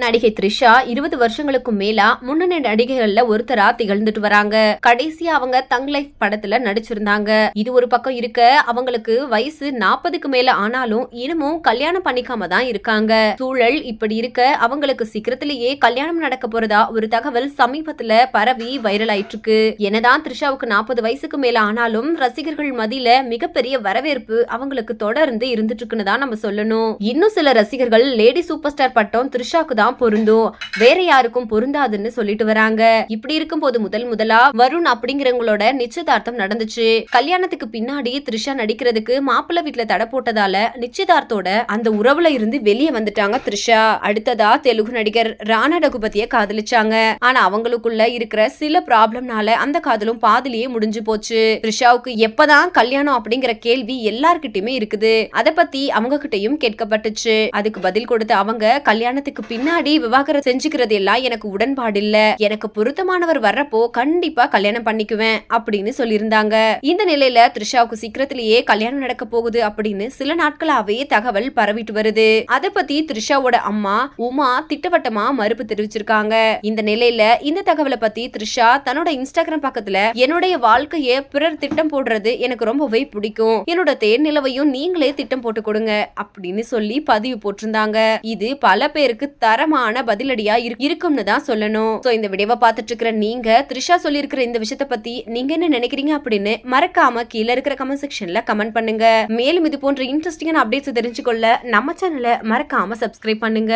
நடிகை த்ரிஷா 20 வருஷங்களுக்கு மேலா முன்னணி நடிகைகள்ல ஒருத்தரா திகழ்ந்துட்டு வராங்க. கடைசியா அவங்க தங் லைஃப் படத்துல நடிச்சிருந்தாங்க. இது ஒரு பக்கம் இருக்க, அவங்களுக்கு வயசு 40க்கு மேல ஆனாலும் இன்னமும் கல்யாணம் பண்ணிக்காம தான் இருக்காங்க. சூழல் இப்படி இருக்க, அவங்களுக்கு சீக்கிரத்திலேயே கல்யாணம் நடக்க போறதா ஒரு தகவல் சமீபத்துல பரவி வைரல் ஆயிட்டு இருக்கு. என்னதான் த்ரிஷாவுக்கு 40 வயசுக்கு மேல ஆனாலும் ரசிகர்கள் மத்தியில மிகப்பெரிய வரவேற்பு அவங்களுக்கு தொடர்ந்து இருந்துட்டு இருக்குன்னு தான் நம்ம சொல்லணும். இன்னும் சில ரசிகர்கள் லேடி சூப்பர் ஸ்டார் பட்டம் த்ரிஷாக்கு தான் பொருந்தும், வேற யாருக்கும் பொருந்தாதுன்னு சொல்லிட்டு வராங்க. இப்படி இருக்கும்போது முதலா வருண் அப்படிங்கிறவங்களோட நிச்சயதார்த்தம் நடந்துச்சு. கல்யாணத்துக்கு பின்னாடி த்ரிஷா நடிக்கிறதுக்கு மாப்பிள்ளை வீட்டுல தடை போட்டதால நிச்சயதார்த்தோட அந்த உறவுல இருந்து வெளியே வந்துட்டாங்க த்ரிஷா. அடுத்ததா தெலுங்கு நடிகர் ராணா டகுபதிய காதலிச்சாங்க. ஆனா அவங்களுக்குள்ள இருக்கிற சில ப்ராப்ளம்னால அந்த காதலும் பாதிலேயே முடிஞ்சு போச்சு. த்ரிஷாவுக்கு எப்பதான் கல்யாணம் அப்படிங்கிற கேள்வி எல்லார்கிட்டயுமே இருக்குது. அத பத்தி அவங்க கிட்டயும் கேட்கப்பட்டுச்சு. அதுக்கு பதில் கொடுத்த அவங்க, கல்யாணத்துக்கு பின்னாடி விவாகரத்து செஞ்சுக்கிறது எல்லாம் எனக்கு உடன்பாடு இல்ல, எனக்கு பொருத்தமானவர் வர்றப்போ கண்டிப்பா கல்யாணம் பண்ணிக்குவேன் அப்படின்னு சொல்லியிருந்தாங்க. இந்த நிலையில த்ரிஷாவுக்கு சீக்கிரத்திலேயே கல்யாணம் நடக்க போகுது அப்படின்னு சில நாட்களாவே தகவல் பரவிட்டு வருது. அத பத்தி த்ரிஷாவோட அம்மா உமா திட்டவட்டமா மறுப்பு தெரிவிச்சிருக்காங்க. இந்த நிலையில இந்த தகவலை பத்தி த்ரிஷா தன்னோட இன்ஸ்டாகிராம் பக்கத்துல, என்னுடைய வாழ்க்கைய பிறர் திட்டம் போடுறது எனக்கு ரொம்பவே பிடிக்கும், என்னோட தேர் நிலவையும் நீங்களே திட்டம் போட்டு கொடுங்க அப்படின்னு சொல்லி பதிவு போட்டிருந்தாங்க. இது பல பேருக்கு தரமான பதிலடியா இருக்கும்னு தான் சொல்லணும். சோ இந்த வீடியோவை பார்த்துட்டு இருக்கிற நீங்க த்ரிஷா சொல்லியிருக்கிற இந்த விஷயத்தை பத்தி நீங்க என்ன நினைக்கிறீங்க அப்படின்னு மறக்காம கீழே இருக்கிற கமெண்ட் செக்ஷன்ல கமெண்ட் பண்ணுங்க. மேலும் இது போன்ற இன்ட்ரெஸ்டிங்கான அப்டேட்ஸ் தெரிஞ்சுக்கொள்ள நம்ம சேனலை மறக்காம சப்ஸ்கிரைப் பண்ணுங்க.